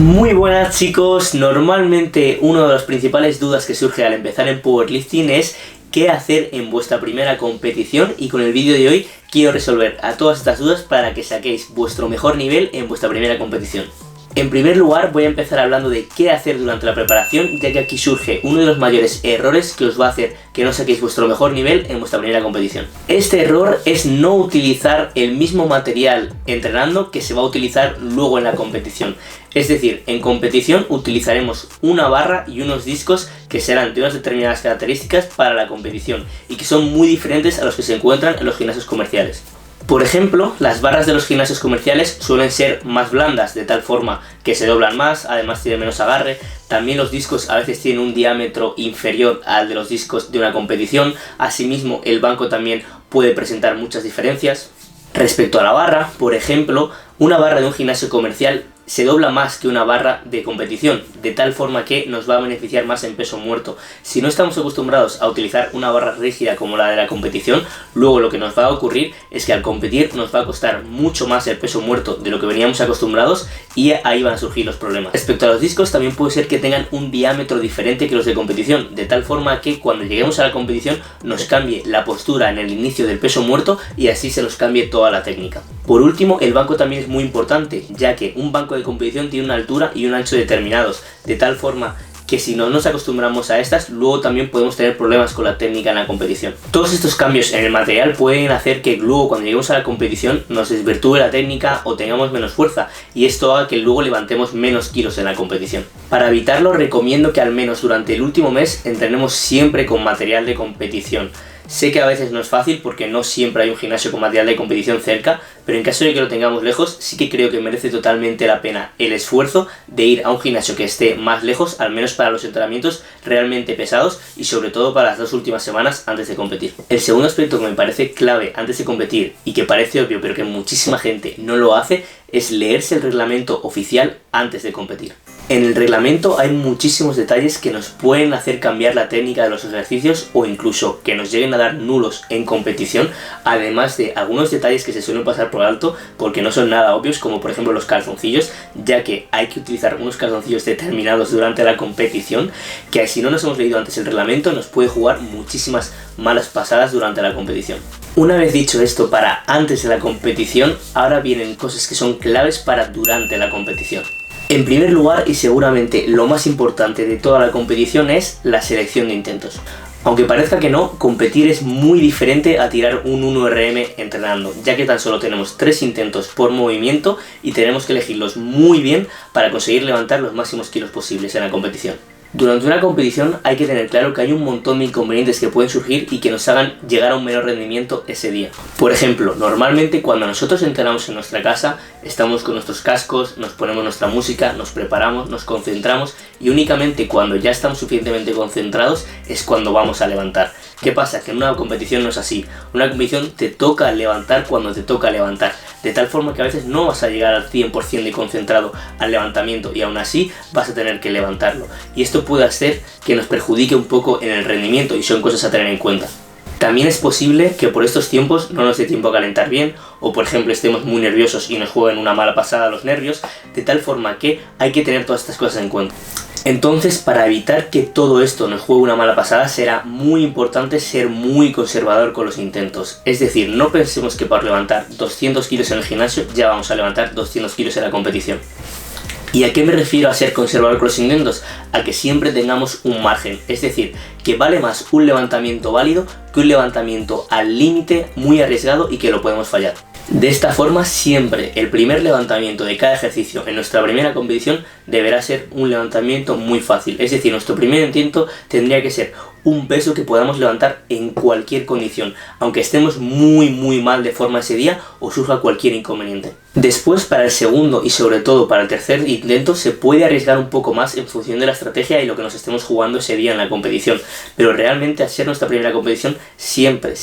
Muy buenas chicos, normalmente una de las principales dudas que surge al empezar en powerlifting es qué hacer en vuestra primera competición, y con el vídeo de hoy quiero resolver a todas estas dudas para que saquéis vuestro mejor nivel en vuestra primera competición. En primer lugar voy a empezar hablando de qué hacer durante la preparación, ya que aquí surge uno de los mayores errores que os va a hacer que no saquéis vuestro mejor nivel en vuestra primera competición. Este error es no utilizar el mismo material entrenando que se va a utilizar luego en la competición. Es decir, en competición utilizaremos una barra y unos discos que serán de unas determinadas características para la competición y que son muy diferentes a los que se encuentran en los gimnasios comerciales. Por ejemplo, las barras de los gimnasios comerciales suelen ser más blandas, de tal forma que se doblan más, además tienen menos agarre. También los discos a veces tienen un diámetro inferior al de los discos de una competición. Asimismo, el banco también puede presentar muchas diferencias. Respecto a la barra, por ejemplo, una barra de un gimnasio comercial se dobla más que una barra de competición, de tal forma que nos va a beneficiar más en peso muerto. Si no estamos acostumbrados a utilizar una barra rígida como la de la competición, luego lo que nos va a ocurrir es que al competir nos va a costar mucho más el peso muerto de lo que veníamos acostumbrados y ahí van a surgir los problemas. Respecto a los discos, también puede ser que tengan un diámetro diferente que los de competición, de tal forma que cuando lleguemos a la competición nos cambie la postura en el inicio del peso muerto y así se nos cambie toda la técnica. Por último, el banco también es muy importante, ya que un banco de competición tiene una altura y un ancho determinados, de tal forma que si no nos acostumbramos a estas, luego también podemos tener problemas con la técnica en la competición. Todos estos cambios en el material pueden hacer que luego cuando lleguemos a la competición nos desvirtúe la técnica o tengamos menos fuerza, y esto haga que luego levantemos menos kilos en la competición. Para evitarlo, recomiendo que al menos durante el último mes entrenemos siempre con material de competición. Sé que a veces no es fácil porque no siempre hay un gimnasio con material de competición cerca, pero en caso de que lo tengamos lejos, sí que creo que merece totalmente la pena el esfuerzo de ir a un gimnasio que esté más lejos, al menos para los entrenamientos realmente pesados y sobre todo para las 2 últimas semanas antes de competir. El segundo aspecto que me parece clave antes de competir y que parece obvio pero que muchísima gente no lo hace es leerse el reglamento oficial antes de competir. En el reglamento hay muchísimos detalles que nos pueden hacer cambiar la técnica de los ejercicios o incluso que nos lleguen a dar nulos en competición, además de algunos detalles que se suelen pasar por alto porque no son nada obvios, como por ejemplo los calzoncillos, ya que hay que utilizar unos calzoncillos determinados durante la competición que si no nos hemos leído antes el reglamento nos puede jugar muchísimas malas pasadas durante la competición. Una vez dicho esto para antes de la competición, ahora vienen cosas que son claves para durante la competición. En primer lugar, y seguramente lo más importante de toda la competición, es la selección de intentos. Aunque parezca que no, competir es muy diferente a tirar un 1RM entrenando, ya que tan solo tenemos 3 intentos por movimiento y tenemos que elegirlos muy bien para conseguir levantar los máximos kilos posibles en la competición. Durante una competición hay que tener claro que hay un montón de inconvenientes que pueden surgir y que nos hagan llegar a un menor rendimiento ese día. Por ejemplo, normalmente cuando nosotros entrenamos en nuestra casa, estamos con nuestros cascos, nos ponemos nuestra música, nos preparamos, nos concentramos y únicamente cuando ya estamos suficientemente concentrados es cuando vamos a levantar. ¿Qué pasa? Que en una competición no es así. Una competición te toca levantar cuando te toca levantar, de tal forma que a veces no vas a llegar al 100% de concentrado al levantamiento y aún así vas a tener que levantarlo. Y esto puede hacer que nos perjudique un poco en el rendimiento y son cosas a tener en cuenta. También es posible que por estos tiempos no nos dé tiempo a calentar bien o por ejemplo estemos muy nerviosos y nos jueguen una mala pasada los nervios, de tal forma que hay que tener todas estas cosas en cuenta. Entonces, para evitar que todo esto nos juegue una mala pasada, será muy importante ser muy conservador con los intentos. Es decir, no pensemos que por levantar 200 kilos en el gimnasio ya vamos a levantar 200 kilos en la competición. ¿Y a qué me refiero a ser conservador con los intentos? A que siempre tengamos un margen, es decir, que vale más un levantamiento válido que un levantamiento al límite muy arriesgado y que lo podemos fallar. De esta forma, siempre el primer levantamiento de cada ejercicio en nuestra primera competición deberá ser un levantamiento muy fácil, es decir, nuestro primer intento tendría que ser un peso que podamos levantar en cualquier condición, aunque estemos muy mal de forma ese día o surja cualquier inconveniente. Después, para el segundo y sobre todo para el tercer intento, se puede arriesgar un poco más en función de la estrategia y lo que nos estemos jugando ese día en la competición, pero realmente al ser nuestra primera competición siempre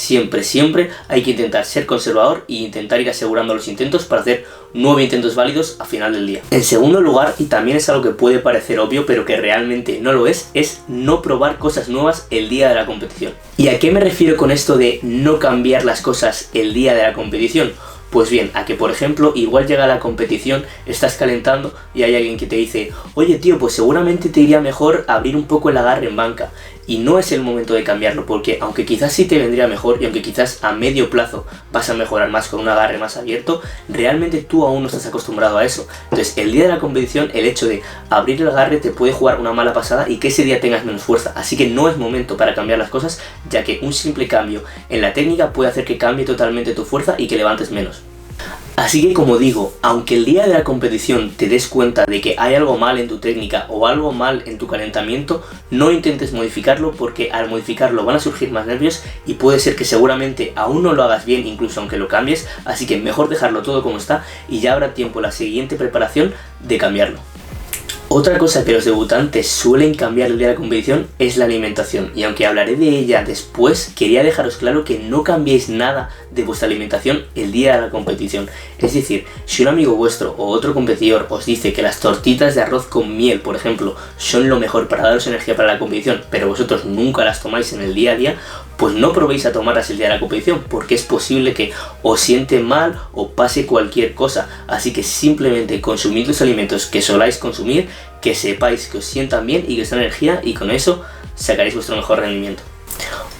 hay que intentar ser conservador e intentar ir asegurando los intentos para hacer 9 intentos válidos a final del día. En segundo lugar, y también es algo que puede parecer obvio pero que realmente no lo es no probar cosas nuevas el día de la competición. ¿Y a qué me refiero con esto de no cambiar las cosas el día de la competición? Pues bien, a que por ejemplo igual llega la competición, estás calentando y hay alguien que te dice: oye tío, pues seguramente te iría mejor abrir un poco el agarre en banca. Y no es el momento de cambiarlo, porque aunque quizás sí te vendría mejor y aunque quizás a medio plazo vas a mejorar más con un agarre más abierto, realmente tú aún no estás acostumbrado a eso. Entonces el día de la competición, el hecho de abrir el agarre te puede jugar una mala pasada y que ese día tengas menos fuerza. Así que no es momento para cambiar las cosas, ya que un simple cambio en la técnica puede hacer que cambie totalmente tu fuerza y que levantes menos. Así que, como digo, aunque el día de la competición te des cuenta de que hay algo mal en tu técnica o algo mal en tu calentamiento, no intentes modificarlo, porque al modificarlo van a surgir más nervios y puede ser que seguramente aún no lo hagas bien incluso aunque lo cambies, así que mejor dejarlo todo como está y ya habrá tiempo en la siguiente preparación de cambiarlo. Otra cosa que los debutantes suelen cambiar el día de la competición es la alimentación, y aunque hablaré de ella después, quería dejaros claro que no cambiéis nada de vuestra alimentación el día de la competición. Es decir, si un amigo vuestro o otro competidor os dice que las tortitas de arroz con miel, por ejemplo, son lo mejor para daros energía para la competición, pero vosotros nunca las tomáis en el día a día, pues no probéis a tomarlas el día de la competición, porque es posible que os siente mal o pase cualquier cosa. Así que simplemente consumid los alimentos que soláis consumir, que sepáis que os sientan bien y que os dan energía, y con eso sacaréis vuestro mejor rendimiento.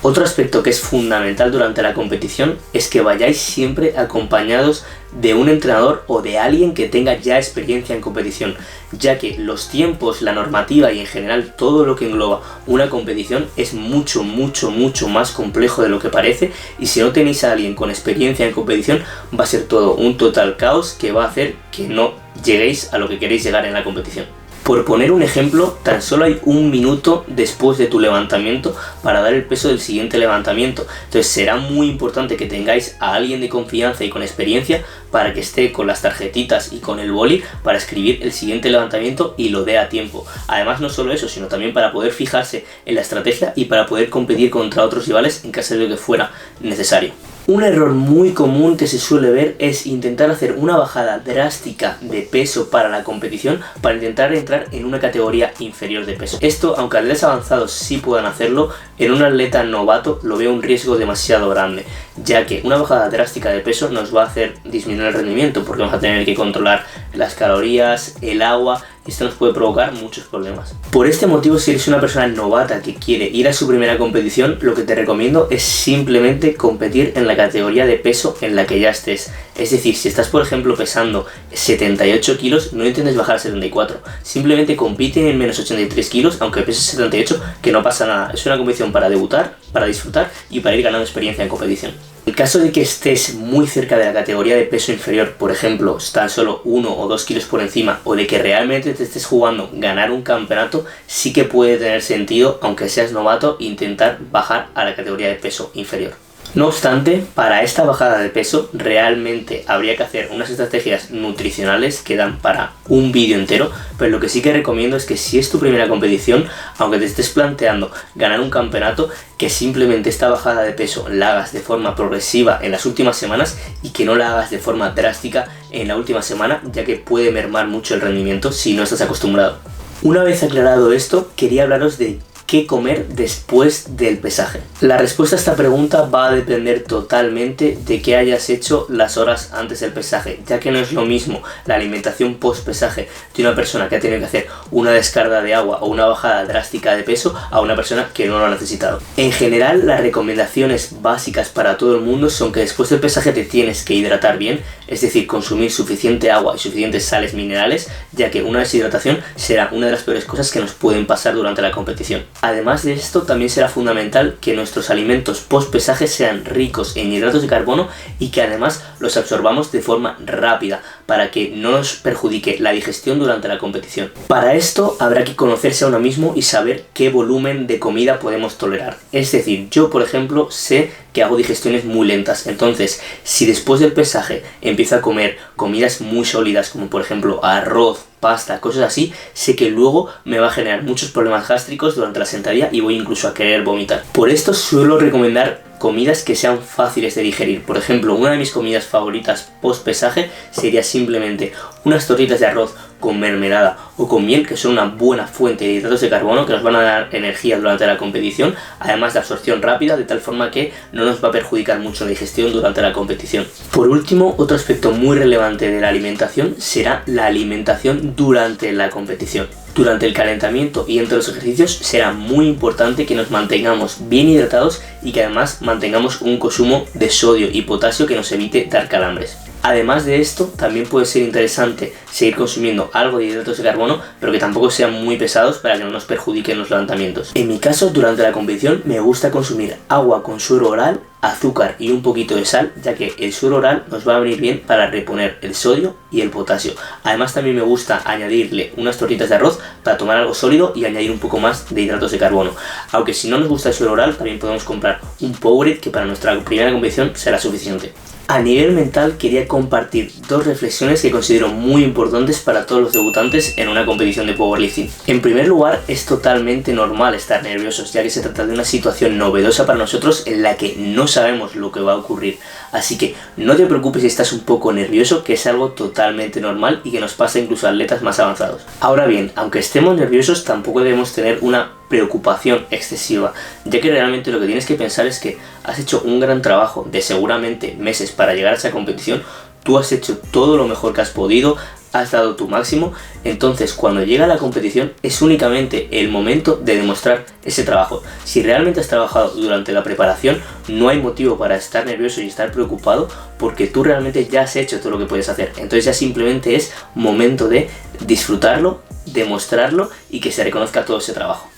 Otro aspecto que es fundamental durante la competición es que vayáis siempre acompañados de un entrenador o de alguien que tenga ya experiencia en competición, ya que los tiempos, la normativa y en general todo lo que engloba una competición es mucho más complejo de lo que parece, y si no tenéis a alguien con experiencia en competición va a ser todo un total caos que va a hacer que no lleguéis a lo que queréis llegar en la competición. Por poner un ejemplo, tan solo hay 1 minuto después de tu levantamiento para dar el peso del siguiente levantamiento. Entonces será muy importante que tengáis a alguien de confianza y con experiencia para que esté con las tarjetitas y con el boli para escribir el siguiente levantamiento y lo dé a tiempo. Además, no solo eso, sino también para poder fijarse en la estrategia y para poder competir contra otros rivales en caso de que fuera necesario. Un error muy común que se suele ver es intentar hacer una bajada drástica de peso para la competición para intentar entrar en una categoría inferior de peso. Esto, aunque atletas avanzados sí puedan hacerlo, en un atleta novato lo veo un riesgo demasiado grande, ya que una bajada drástica de peso nos va a hacer disminuir el rendimiento, porque vamos a tener que controlar las calorías, el agua, y esto nos puede provocar muchos problemas. Por este motivo, si eres una persona novata que quiere ir a su primera competición, lo que te recomiendo es simplemente competir en la categoría de peso en la que ya estés. Es decir, si estás por ejemplo pesando 78 kilos, no intentes bajar a 74, simplemente compite en menos 83 kilos, aunque peses 78, que no pasa nada. Es una competición para debutar, para disfrutar y para ir ganando experiencia en competición. En el caso de que estés muy cerca de la categoría de peso inferior, por ejemplo, tan solo 1 o 2 kilos por encima, o de que realmente te estés jugando ganar un campeonato, sí que puede tener sentido, aunque seas novato, intentar bajar a la categoría de peso inferior. No obstante, para esta bajada de peso realmente habría que hacer unas estrategias nutricionales que dan para un vídeo entero, pero lo que sí que recomiendo es que si es tu primera competición, aunque te estés planteando ganar un campeonato, que simplemente esta bajada de peso la hagas de forma progresiva en las últimas semanas y que no la hagas de forma drástica en la última semana, ya que puede mermar mucho el rendimiento si no estás acostumbrado. Una vez aclarado esto, quería hablaros de ¿qué comer después del pesaje? La respuesta a esta pregunta va a depender totalmente de qué hayas hecho las horas antes del pesaje, ya que no es lo mismo la alimentación post pesaje de una persona que ha tenido que hacer una descarga de agua o una bajada drástica de peso a una persona que no lo ha necesitado. En general, las recomendaciones básicas para todo el mundo son que después del pesaje te tienes que hidratar bien, es decir, consumir suficiente agua y suficientes sales minerales, ya que una deshidratación será una de las peores cosas que nos pueden pasar durante la competición. Además de esto, también será fundamental que nuestros alimentos post pesaje sean ricos en hidratos de carbono y que además los absorbamos de forma rápida para que no nos perjudique la digestión durante la competición. Para esto habrá que conocerse a uno mismo y saber qué volumen de comida podemos tolerar. Es decir, yo por ejemplo sé que hago digestiones muy lentas, entonces si después del pesaje empiezo a comer comidas muy sólidas como por ejemplo arroz, pasta, cosas así, sé que luego me va a generar muchos problemas gástricos durante la sentadilla y voy incluso a querer vomitar. Por esto suelo recomendar comidas que sean fáciles de digerir. Por ejemplo, una de mis comidas favoritas post pesaje sería simplemente unas tortitas de arroz con mermelada o con miel, que son una buena fuente de hidratos de carbono que nos van a dar energía durante la competición, además de absorción rápida, de tal forma que no nos va a perjudicar mucho la digestión durante la competición. Por último, otro aspecto muy relevante de la alimentación será la alimentación durante la competición. Durante el calentamiento y entre los ejercicios será muy importante que nos mantengamos bien hidratados y que además mantengamos un consumo de sodio y potasio que nos evite dar calambres. Además de esto, también puede ser interesante seguir consumiendo algo de hidratos de carbono, pero que tampoco sean muy pesados para que no nos perjudiquen los levantamientos. En mi caso, durante la competición me gusta consumir agua con suero oral, azúcar y un poquito de sal, ya que el suero oral nos va a venir bien para reponer el sodio y el potasio. Además, también me gusta añadirle unas tortitas de arroz para tomar algo sólido y añadir un poco más de hidratos de carbono. Aunque si no nos gusta el suero oral, también podemos comprar un Powerade, que para nuestra primera competición será suficiente. A nivel mental, quería compartir dos reflexiones que considero muy importantes para todos los debutantes en una competición de powerlifting. En primer lugar, es totalmente normal estar nerviosos, ya que se trata de una situación novedosa para nosotros en la que no sabemos lo que va a ocurrir. Así que no te preocupes si estás un poco nervioso, que es algo totalmente normal y que nos pasa incluso a atletas más avanzados. Ahora bien, aunque estemos nerviosos, tampoco debemos tener una preocupación excesiva, ya que realmente lo que tienes que pensar es que has hecho un gran trabajo de seguramente meses para llegar a esa competición. Tú has hecho todo lo mejor que has podido, has dado tu máximo, entonces cuando llega la competición es únicamente el momento de demostrar ese trabajo. Si realmente has trabajado durante la preparación, no hay motivo para estar nervioso y estar preocupado, porque tú realmente ya has hecho todo lo que puedes hacer. Entonces ya simplemente es momento de disfrutarlo, demostrarlo y que se reconozca todo ese trabajo.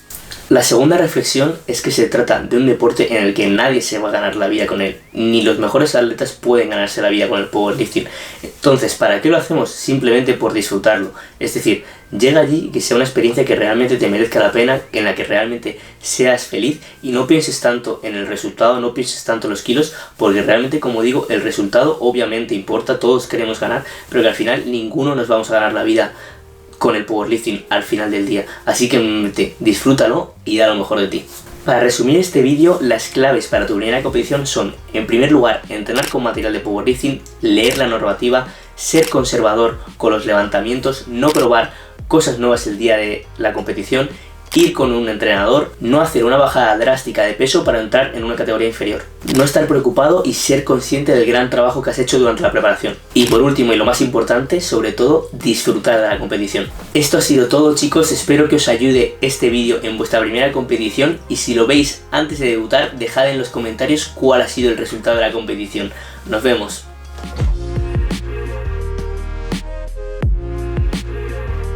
La segunda reflexión es que se trata de un deporte en el que nadie se va a ganar la vida con él, ni los mejores atletas pueden ganarse la vida con el powerlifting. Entonces, ¿para qué lo hacemos? Simplemente por disfrutarlo. Es decir, llega allí y que sea una experiencia que realmente te merezca la pena, en la que realmente seas feliz y no pienses tanto en el resultado, no pienses tanto en los kilos, porque realmente, como digo, el resultado obviamente importa, todos queremos ganar, pero que al final ninguno nos vamos a ganar la vida con el powerlifting al final del día. Así que disfrútalo y da lo mejor de ti. Para resumir este vídeo, las claves para tu primera competición son: en primer lugar, entrenar con material de powerlifting, leer la normativa, ser conservador con los levantamientos, no probar cosas nuevas el día de la competición, ir con un entrenador, no hacer una bajada drástica de peso para entrar en una categoría inferior, no estar preocupado y ser consciente del gran trabajo que has hecho durante la preparación. Y por último, y lo más importante, sobre todo, disfrutar de la competición. Esto ha sido todo, chicos, espero que os ayude este vídeo en vuestra primera competición, y si lo veis antes de debutar, dejad en los comentarios cuál ha sido el resultado de la competición. Nos vemos.